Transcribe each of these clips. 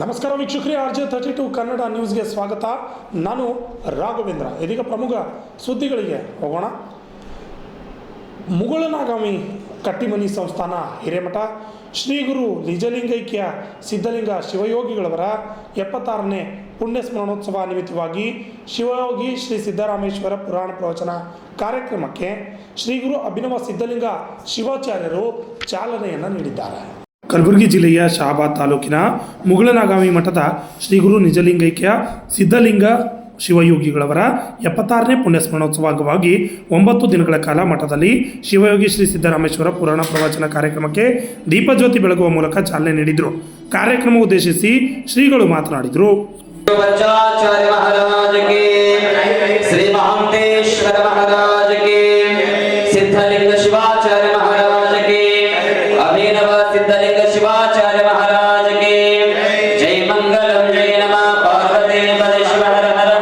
ನಮಸ್ಕಾರ ವೀಕ್ಷಕರೇ, RJ32 ಕನ್ನಡ ನ್ಯೂಸ್ಗೆ ಸ್ವಾಗತ. ನಾನು ರಾಘವೇಂದ್ರ. ಇದೀಗ ಪ್ರಮುಖ ಸುದ್ದಿಗಳಿಗೆ ಹೋಗೋಣ. ಮುಗುಳನಗಾಮಿ ಕಟ್ಟಿಮನಿ ಸಂಸ್ಥಾನ ಹಿರೇಮಠ ಶ್ರೀ ಗುರು ನಿಜಲಿಂಗೈಕ್ಯ ಸಿದ್ಧಲಿಂಗ ಶಿವಯೋಗಿಗಳವರ 76ನೇ ಪುಣ್ಯ ಸ್ಮರಣೋತ್ಸವ ನಿಮಿತ್ತವಾಗಿ ಶಿವಯೋಗಿ ಶ್ರೀ ಸಿದ್ದರಾಮೇಶ್ವರ ಪುರಾಣ ಪ್ರವಚನ ಕಾರ್ಯಕ್ರಮಕ್ಕೆ ಶ್ರೀ ಗುರು ಅಭಿನವ ಸಿದ್ಧಲಿಂಗ ಶಿವಾಚಾರ್ಯರು ಚಾಲನೆಯನ್ನು ನೀಡಿದ್ದಾರೆ. ಕಲಬುರಗಿ ಜಿಲ್ಲೆಯ ಶಹಾಬಾದ್ ತಾಲೂಕಿನ ಮುಗುಳನಗಾಮಿ ಮಠದ ಶ್ರೀ ಗುರು ನಿಜಲಿಂಗೈಕ್ಯ ಸಿದ್ಧಲಿಂಗ ಶಿವಯೋಗಿಗಳವರ 76ನೇ ಪುಣ್ಯ ಸ್ಮರಣೋತ್ಸವ ಅಂಗವಾಗಿ 9 ದಿನಗಳ ಕಾಲ ಮಠದಲ್ಲಿ ಶಿವಯೋಗಿ ಶ್ರೀ ಸಿದ್ದರಾಮೇಶ್ವರ ಪುರಾಣ ಪ್ರವಚನ ಕಾರ್ಯಕ್ರಮಕ್ಕೆ ದೀಪಜ್ಯೋತಿ ಬೆಳಗುವ ಮೂಲಕ ಚಾಲನೆ ನೀಡಿದರು. ಕಾರ್ಯಕ್ರಮ ಉದ್ದೇಶಿಸಿ ಶ್ರೀಗಳು ಮಾತನಾಡಿದರು. ಸಿದ್ಧಲಿಂಗ ಶಿವಾಚಾರ್ಯ ಮಹಾರಾಜ ಕೆ, ಅಭಿನವ ಸಿದ್ಧಲಿಂಗ ಶಿವಾಚಾರ್ಯ ಮಹಾರಾಜ ಕೆ, ಜೈ ಮಂಗಲಂ ಜೈ ನಮಃ ಪಾರ್ವತಿ ಪದೇ ಶಿವ ಹರ ಹರ.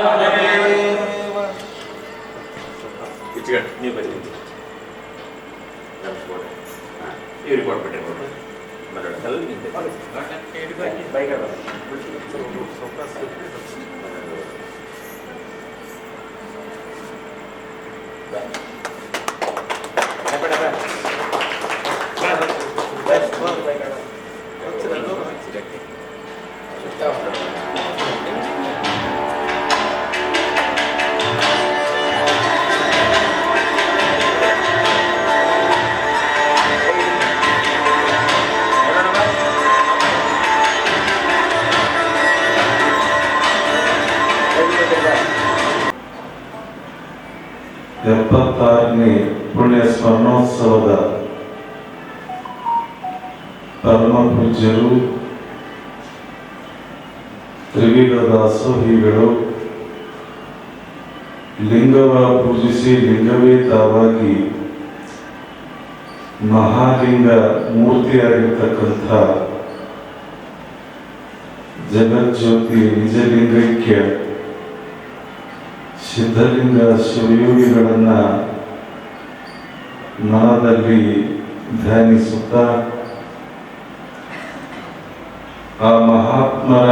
ಎಪ್ಪತ್ತಾರನೇ ಪುಣ್ಯ ಸ್ಮರಣೋತ್ಸವದ ಪರಮ ಪೂಜ್ಯರು, ತ್ರಿವಿಧ ದಾಸೋಹಿಗಳು, ಲಿಂಗವ ಪೂಜಿಸಿ ಲಿಂಗವೇ ತಾವಾಗಿ ಮಹಾಲಿಂಗ ಮೂರ್ತಿಯಾಗಿರ್ತಕ್ಕಂಥ ಜಗಜ್ಯೋತಿ ನಿಜಲಿಂಗೈಕ್ಯ ಸಿದ್ಧಲಿಂಗ ಶಿವಯೋಗಿಗಳನ್ನ ಮನದಲ್ಲಿ ಧ್ಯಾನಿಸುತ್ತಾ ಆ ಮಹಾತ್ಮರ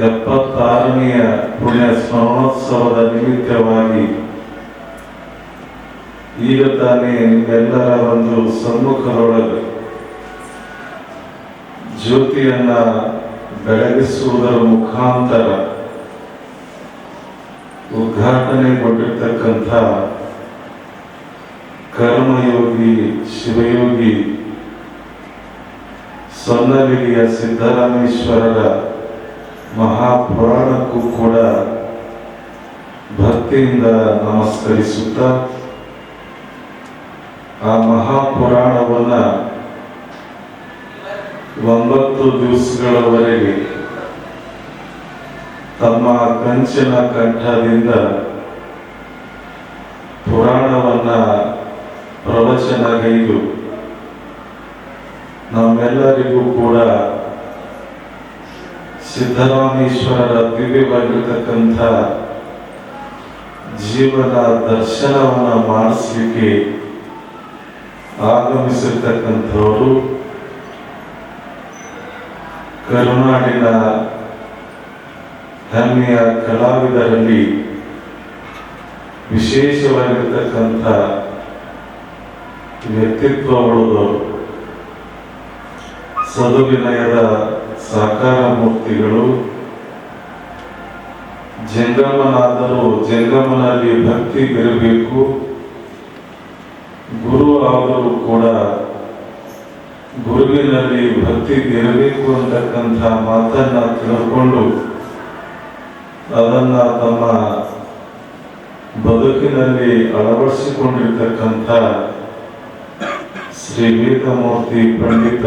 76ನೆಯ ಪುಣ್ಯ ಸ್ಮರಣೋತ್ಸವದ ನಿಮಿತ್ತವಾಗಿ ಈಗ ತಾನೇ ನಿಮ್ಮೆಲ್ಲರ ಒಂದು ಸಮ್ಮುಖದೊಳಗೆ ಜ್ಯೋತಿಯನ್ನ ಬೆಳಗಿಸುವುದರ ಮುಖಾಂತರ ಉದ್ಘಾಟನೆಗೊಂಡಿರ್ತಕ್ಕಂಥ ಕರ್ಮಯೋಗಿ ಶಿವಯೋಗಿ ಸೊನ್ನಗಿರಿಯ ಸಿದ್ದರಾಮೇಶ್ವರರ ಮಹಾಪುರಾಣಕ್ಕೂ ಕೂಡ ಭಕ್ತಿಯಿಂದ ನಮಸ್ಕರಿಸುತ್ತಾ ಆ ಮಹಾಪುರಾಣವನ್ನ 9 ದಿವಸಗಳವರೆಗೆ ತಮ್ಮ ಕಂಚಿನ ಕಂಠದಿಂದ ಪುರಾಣವನ್ನ ಪ್ರವಚನಗೈದು ನಮ್ಮೆಲ್ಲರಿಗೂ ಕೂಡ ಸಿದ್ದರಾಮೇಶ್ವರರ ದಿವ್ಯವಾಗಿರ್ತಕ್ಕಂಥ ಜೀವನ ದರ್ಶನವನ್ನ ಮಾಡಿಸಲಿಕ್ಕೆ ಆಗಮಿಸಿರ್ತಕ್ಕಂಥವರು ಕರುನಾಡಿನ ಹೆಮ್ಮೆಯ ಕಲಾವಿದರಲ್ಲಿ ವಿಶೇಷವಾಗಿರ್ತಕ್ಕಂಥ ವ್ಯಕ್ತಿತ್ವಗಳು, ಸದುವಿನಯದ ಸಾಕಾರ ಮೂರ್ತಿಗಳು, ಜಂಗಮನಾದರೂ ಜಂಗಮನಲ್ಲಿ ಭಕ್ತಿ ಬೆರಬೇಕು, ಗುರು ಆದರೂ ಕೂಡ ಗುರುವಿನಲ್ಲಿ ಭಕ್ತಿ ಇರಬೇಕು ಅಂತಕ್ಕಂಥ ಮಾತನ್ನ ತಿಳ್ಕೊಂಡು ಅದನ್ನ ತಮ್ಮ ಬದುಕಿನಲ್ಲಿ ಅಳವಡಿಸಿಕೊಂಡಿರ್ತಕ್ಕಂಥ ಶ್ರೀ ವೇದಮೂರ್ತಿ ಪಂಡಿತ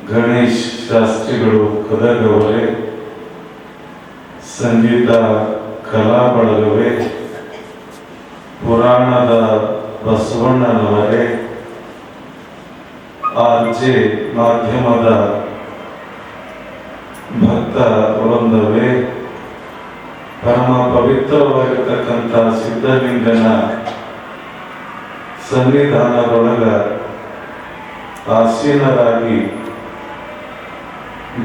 ಗಣೇಶ್ ಶಾಸ್ತ್ರಿಗಳು ಕದಗವರೇ, ಸಂಗೀತ ಕಲಾ ಬಳಗವೇ, ಪುರಾಣದ ಬಸವಣ್ಣನವರೇ, RJ ಮಾಧ್ಯಮದ ಭಕ್ತ ವೃಂದವೇ, ಪರಮ ಪವಿತ್ರವಾಗಿರ್ತಕ್ಕಂಥ ಸಿದ್ಧಲಿಂಗನ ಸನ್ನಿಧಾನದೊಳಗ ಆಸೀನರಾಗಿ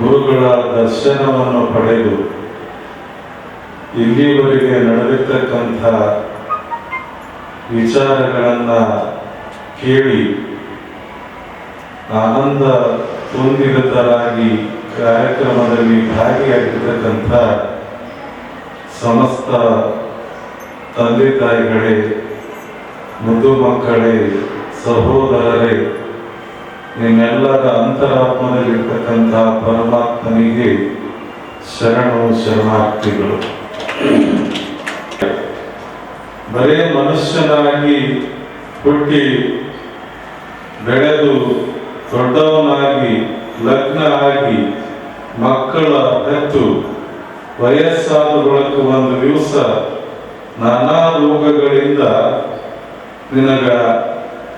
ಗುರುಗಳ ದರ್ಶನವನ್ನು ಪಡೆದು ಇಲ್ಲಿವರೆಗೆ ನಡೆದಿರ್ತಕ್ಕಂಥ ವಿಚಾರಗಳನ್ನು ಕೇಳಿ ಆನಂದ ತುಂಬಿದರಾಗಿ ಕಾರ್ಯಕ್ರಮದಲ್ಲಿ ಭಾಗಿಯಾಗಿರ್ತಕ್ಕಂಥ ಸಮಸ್ತ ತಂದೆ ತಾಯಿಗಳೇ, ಮುದ್ದು ಮಕ್ಕಳೇ, ಸಹೋದರರೇ, ನಿಮ್ಮೆಲ್ಲರ ಅಂತರಾತ್ಮದಲ್ಲಿರ್ತಕ್ಕಂಥ ಪರಮಾತ್ಮನಿಗೆ ಶರಣು ಶರಣಾರ್ಥಿಗಳು. ಬರೇ ಮನುಷ್ಯನಾಗಿ ಹುಟ್ಟಿ ಬೆಳೆದು ದೊಡ್ಡವನಾಗಿ ಲಗ್ನ ಆಗಿ ಮಕ್ಕಳ ಹೆತ್ತು ವಯಸ್ಸಾದ ಬಳಿಕ ಒಂದು ದಿವಸ ನಾನಾ ರೋಗಗಳಿಂದ ನಿನಗ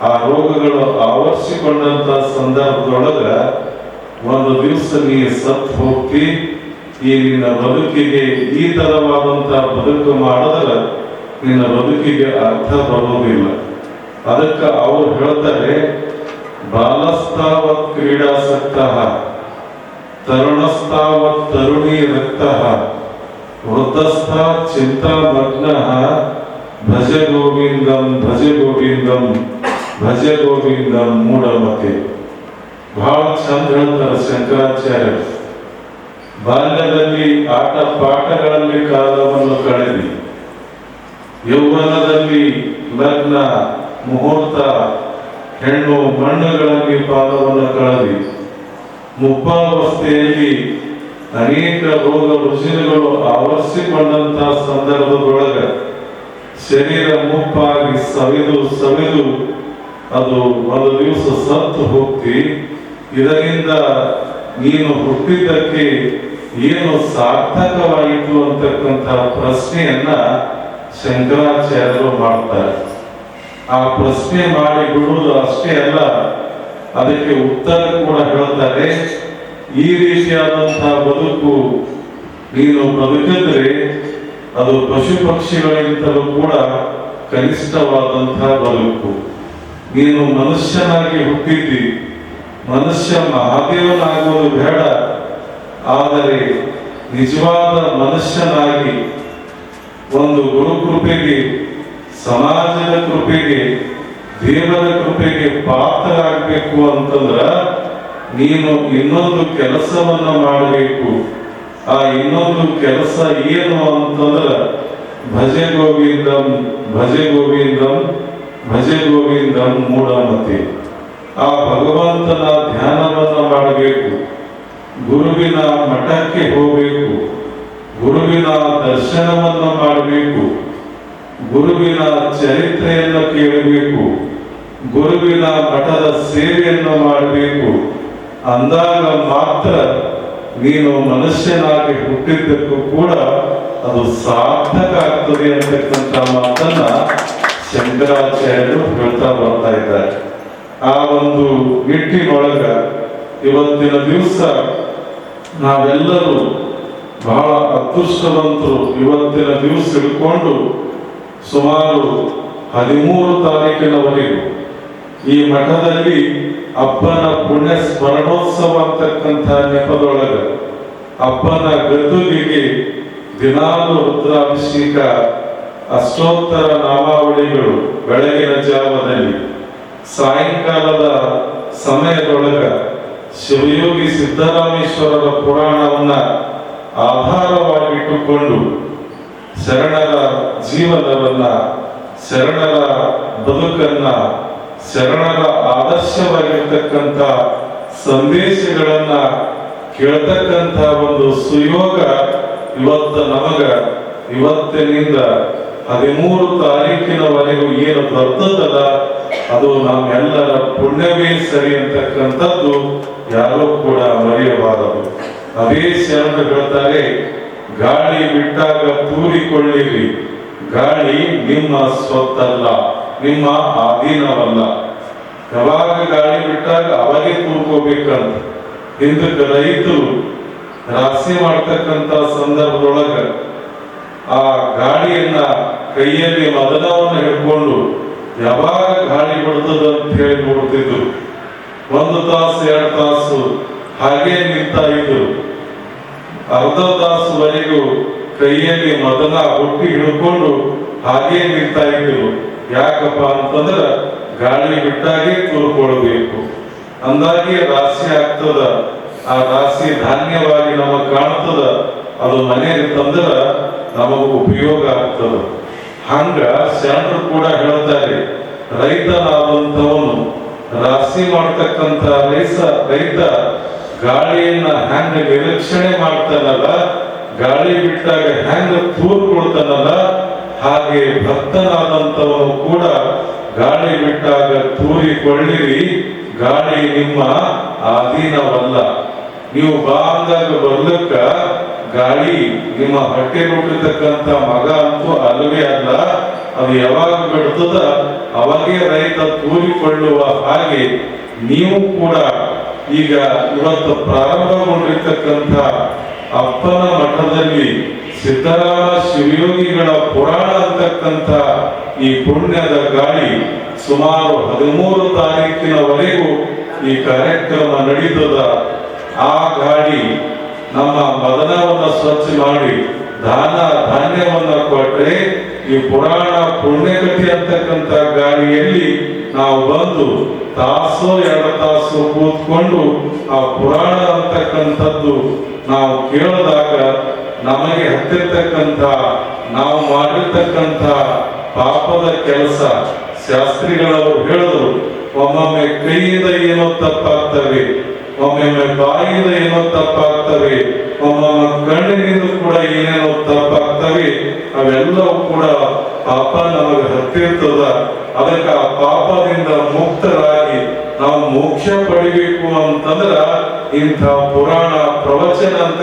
ಆ ರೋಗಗಳು ಆವರಿಸಿಕೊಂಡಂತ ಸಂದರ್ಭದೊಳಗ ಒಂದು ದಿವಸ ನೀ ಸತ್ತು ಹೋಗ್ತಿ. ಈ ನಿನ್ನ ಬದುಕಿಗೆ ಈ ತರವಾದಂತ ಬದುಕು ಮಾಡಿದ್ರೆ ನಿನ್ನ ಬದುಕಿಗೆ ಅರ್ಥ ಬರುವುದಿಲ್ಲ. ಅದಕ್ಕೆ ಅವರು ಹೇಳ್ತಾರೆ, ಬಾಲಸ್ತಾವತ್ ಕ್ರೀಡಾಸಕ್ತ, ತರುಣಸ್ತಾವತ್ ತರುಣಿ ರಕ್ತ, ವೃದ್ಧಸ್ಥಾ ಚಿಂತಾಮಗ್ನ, ಭಜ ಗೋವಿಂದಂ ಭಜ ಗೋವಿಂದಂ ಭಜ ಗೋವಿಂದಂ ಮೂಢಮತೆ. ಬಹಳ ಚಂದ ಹೇಳ್ತಾರೆ ಶಂಕರಾಚಾರ್ಯರು. ಬಾಲ್ಯದಲ್ಲಿ ಆಟ ಪಾಠಗಳಲ್ಲಿ ಕಾಲವನ್ನು ಕಳೆದಿ, ಯೌವನದಲ್ಲಿ ಲಗ್ನ ಮುಹೂರ್ತ ಹೆಣ್ಣು ಮಣ್ಣುಗಳಲ್ಲಿ ಪಾದವನ್ನು ಕಳೆದಿ, ಮುಪ್ಪಾವಸ್ಥೆಯಲ್ಲಿ ಅನೇಕ ರೋಗ ರುಜಿನಗಳು ಆವರಿಸಿಕೊಂಡಂತಹ ಸಂದರ್ಭದೊಳಗ ಶರೀರ ಮುಪ್ಪಾಗಿ ಸವಿದು ಅದು ಒಂದು ದಿವಸ ಸತ್ತು ಹೋಗ್ತಿ. ಇದರಿಂದ ನೀನು ಹುಟ್ಟಿದ್ದಕ್ಕೆ ಏನು ಸಾರ್ಥಕವಾಯಿತು ಅಂತಕ್ಕಂಥ ಪ್ರಶ್ನೆಯನ್ನ ಶಂಕರಾಚಾರ್ಯರು ಮಾಡ್ತಾರೆ. ಆ ಪ್ರಶ್ನೆ ಮಾಡಿ ಬಿಡುವುದು ಅಷ್ಟೇ ಅಲ್ಲ, ಅದಕ್ಕೆ ಉತ್ತರ ಕೂಡ ಹೇಳ್ತಾರೆ. ಈ ರೀತಿಯಾದಂತಹ ಬದುಕು ನೀನು ಬದುಕಿದ್ರೆ ಅದು ಪಶು ಪಕ್ಷಿಗಳಿಗಿಂತಲೂ ಕೂಡ ಕನಿಷ್ಠವಾದಂತಹ ಬದುಕು. ನೀನು ಮನುಷ್ಯನಾಗಿ ಹುಟ್ಟಿದ್ದಿ, ಮನುಷ್ಯ ಮಹಾದೇವನಾಗುವುದು ಬೇಡ, ಆದರೆ ನಿಜವಾದ ಮನುಷ್ಯನಾಗಿ ಒಂದು ಗುರು ಕೃಪೆಗೆ, ಸಮಾಜದ ಕೃಪೆಗೆ, ದೇವರ ಕೃಪೆಗೆ ಪಾತ್ರರಾಗಬೇಕು ಅಂತಂದ್ರ ನೀನು ಇನ್ನೊಂದು ಕೆಲಸವನ್ನ ಮಾಡಬೇಕು. ಆ ಇನ್ನೊಂದು ಕೆಲಸ ಏನು ಅಂತಂದ್ರ ಭಜೆ ಗೋವಿಂದಂ ಭಜೆ ಗೋವಿಂದಂ ಭಜೆ ಗೋವಿಂದಂ ಮೂಢಮತಿ. ಆ ಭಗವಂತನ ಧ್ಯಾನವನ್ನ ಮಾಡಬೇಕು, ಗುರುವಿನ ಮಠಕ್ಕೆ ಹೋಗಬೇಕು, ಗುರುವಿನ ದರ್ಶನವನ್ನು ಮಾಡಬೇಕು, ಗುರುವಿನ ಚರಿತ್ರೆಯನ್ನು ಕೇಳಬೇಕು, ಗುರುವಿನ ಮಠದ ಸೇವೆಯನ್ನು ಮಾಡಬೇಕು. ಅಂದಾಗ ಮಾತ್ರ ನೀನು ಮನುಷ್ಯನಾಗಿ ಹುಟ್ಟಿದ್ದಕ್ಕೂ ಕೂಡ ಅದು ಸಾರ್ಥಕ ಆಗ್ತದೆ ಅಂತಕ್ಕಂಥ ಮಾತನ್ನ ಶಂಕರಾಚಾರ್ಯರು ಹೇಳ್ತಾ ಬರ್ತಾ ಇದ್ದಾರೆ. ಆ ಒಂದು ನಿಟ್ಟಿನೊಳಗ ಇವತ್ತಿನ ದಿವಸ ನಾವೆಲ್ಲರೂ ಬಹಳ ಅದೃಷ್ಟವಂತರು. ಇವತ್ತಿನ ದಿವಸ ಹಿಡ್ಕೊಂಡು ಸುಮಾರು 13 ತಾರೀಕಿನವರೆಗೂ ಈ ಮಠದಲ್ಲಿ ಅಪ್ಪನ ಪುಣ್ಯ ಸ್ಮರಣೋತ್ಸವ ಅಂತಕ್ಕಂಥ ನೆಪದೊಳಗ ಅಪ್ಪನ ಗದ್ದುಗೆಗೆ ದಿನಾಲು ರುದ್ರಾಭಿಷೇಕ, ಅಷ್ಟೋತ್ತರ ನಾಮಾವಳಿಗಳು ಬೆಳಗಿನ ಜಾವದಲ್ಲಿ, ಸಾಯಂಕಾಲದ ಸಮಯದೊಳಗ ಶಿವಯೋಗಿ ಸಿದ್ದರಾಮೇಶ್ವರರ ಪುರಾಣವನ್ನ ಆಧಾರವಾಗಿಟ್ಟುಕೊಂಡು ಶರಣರ ಜೀವನವನ್ನ, ಶರಣರ ಬದುಕನ್ನ, ಶರಣರ ಆದರ್ಶವಾಗಿರ್ತಕ್ಕಂಥ ಸಂದೇಶಗಳನ್ನ ಕೇಳ್ತಕ್ಕಂಥ ಒಂದು ಸುಯೋಗ ಇವತ್ತಿನಿಂದ 13 ತಾರೀಕಿನವರೆಗೂ ಏನು ಬರ್ತದಲ್ಲ ಅದು ನಮ್ಮೆಲ್ಲರ ಪುಣ್ಯವೇ ಸರಿ ಅಂತಕ್ಕಂಥದ್ದು ಯಾರೂ ಕೂಡ ಮರೆಯಬಾರದು. ಅದೇ ಶರಣರು ಹೇಳ್ತಾರೆ, ಗಾಳಿ ಬಿಟ್ಟಾಗ ತೂರಿಕೊಳ್ಳಿರಿ, ಗಾಳಿ ನಿಮ್ಮ ಸ್ವತ್ತಲ್ಲ, ನಿಮ್ಮ ಅಧೀನವಲ್ಲ. ಯಾವಾಗ ಗಾಳಿ ಬಿಟ್ಟಾಗ ಅವಾಗೆ ತೂರ್ಕೋಬೇಕಂತ. ಹಿಂದಕ್ಕೆ ರೈತರು ರಾಶಿ ಮಾಡ್ತಕ್ಕಂಥ ಸಂದರ್ಭದೊಳಗ ಆ ಗಾಳಿಯನ್ನ ಕೈಯಲ್ಲಿ ಮದನವನ್ನು ಹಿಡ್ಕೊಂಡು ಯಾವಾಗ ಗಾಳಿ ಬಿಡ್ತದ ಅಂತ ಹೇಳಿ ನೋಡ್ತಿದ್ರು. 1 ತಾಸು 2 ತಾಸು ಹಾಗೆ ನಿಂತ ಇದ್ರು. ಅರ್ಧ ತಾಸುವರೆಗೂ ಕೈಯಲ್ಲಿ ಮದನ ಹುಟ್ಟಿ ಹಿಡ್ಕೊಂಡು ಹಾಗೆ ನಿಂತ ಇದ್ರು. ಯಾಕಪ್ಪ ಅಂತಂದ್ರ ಗಾಳಿ ಬಿಟ್ಟಾಗೆ ತೂರ್ಕೊಳ್ಬೇಕು, ಅಂದಾಗೆ ರಾಶಿ ಆಗ್ತದ. ಆ ರಾಶಿ ಧಾನ್ಯವಾಗಿ ನಮಗ್ ಕಾಣ್ತದ, ಅದು ಮನೆಗೆ ತಂದ್ರ ನಮಗ ಉಪಯೋಗ ಆಗ್ತದ. ಹಂಗ ಶರಣರು ಕೂಡ ಹೇಳ್ತಾರೆ, ರೈತನಾದಂಥವನು ರಾಶಿ ಮಾಡ್ತಕ್ಕಂಥ ರೈತ ಗಾಳಿಯನ್ನ ಹೆಂಗ ನಿರೀಕ್ಷಣೆ ಮಾಡ್ತಾನಲ್ಲ, ಗಾಳಿ ಬಿಟ್ಟಾಗ ಹೆಂಗ ತೂರ್ ಕೊಡ್ತಾನಲ್ಲ, ಹಾಗೆ ಭಕ್ತನಾದಂಥವನು ಕೂಡ ಗಾಳಿ ಬಿಟ್ಟಾಗ ತೂರಿಕೊಳ್ಳಿರಿ, ಗಾಳಿ ನಿಮ್ಮ ಅಧೀನವಲ್ಲ. ನೀವು ಬಾ ಅಂದಾಗ ಬರ್ಲಕ್ಕ ಗಾಳಿ ನಿಮ್ಮ ಹೊಟ್ಟೆ ಹುಟ್ಟಿರ್ತಕ್ಕಂಥ ಮಗ ಅಂತೂ ಅಲ್ಲವೇ ಅಲ್ಲ. ಅದು ಯಾವಾಗ ಬಿಡ್ತದ ಅವಾಗೇ ರೈತ ತೂರಿಕೊಳ್ಳುವ ಹಾಗೆ ನೀವು ಕೂಡ ಈಗ ಇವತ್ತು ಪ್ರಾರಂಭಗೊಂಡಿರ್ತಕ್ಕಂಥ ಅಪ್ಪನ ಮಠದಲ್ಲಿ ಸಿದ್ದರಾಮ ಶಿವಯೋಗಿಗಳ ಪುರಾಣ ಅಂತಕ್ಕಂಥ ಈ ಪುಣ್ಯದ ಗಾಳಿ ಸುಮಾರು 13 ತಾರೀಕಿನವರೆಗೂ ಈ ಕಾರ್ಯಕ್ರಮ ನಡೀತದ. ಆ ಗಾಳಿ ನಮ್ಮ ಮದನವನ್ನ ಸ್ವಚ್ಛ ಮಾಡಿ ಧಾನ್ಯವನ್ನ ಕೊಟ್ರೆ ಈ ಪುರಾಣ ಪುಣ್ಯಕಥೆ ಅಂತಕ್ಕಂಥ ಗಾಳಿಯಲ್ಲಿ ನಾವು ಬಂದು ತಾಸು 2 ತಾಸು ಕೂತ್ಕೊಂಡು ಆ ಪುರಾಣ ಅಂತಕ್ಕಂಥದ್ದು ನಾವು ಕೇಳಿದಾಗ ನಮಗೆ ಹತ್ತಿರ್ತಕ್ಕಂಥ ನಾವು ಮಾಡಿರ್ತಕ್ಕಂಥ ಪಾಪದ ಕೆಲಸ ಶಾಸ್ತ್ರಿಗಳವರು ಹೇಳಿದ್ರು, ಒಮ್ಮೊಮ್ಮೆ ಕೈಯಿಂದ ಏನೋ ತಪ್ಪಾಗ್ತವೆ, ಒಮ್ಮೊಮ್ಮೆ ಬಾಯಿಂದ ಏನೋ ತಪ್ಪಾಗ್ತವೆ, ಒಮ್ಮೊಮ್ಮೆ ಕಣ್ಣಿನಿಂದ ಕೂಡ ಏನೇನೋ ತಪ್ಪಾಗ್ತವೆ. ಅವೆಲ್ಲವೂ ಕೂಡ ಪಾಪ ನಮಗೆ ಹತ್ತಿರ್ತದ. ಅದಕ್ಕೆ ಆ ಪಾಪದಿಂದ ಮುಕ್ತರಾಗಿ ನಾವು ಮೋಕ್ಷ ಪಡಿಬೇಕು ಅಂತಂದ್ರ ಇಂಥ ಪುರಾಣ ಪ್ರವಚನ ಅಂತ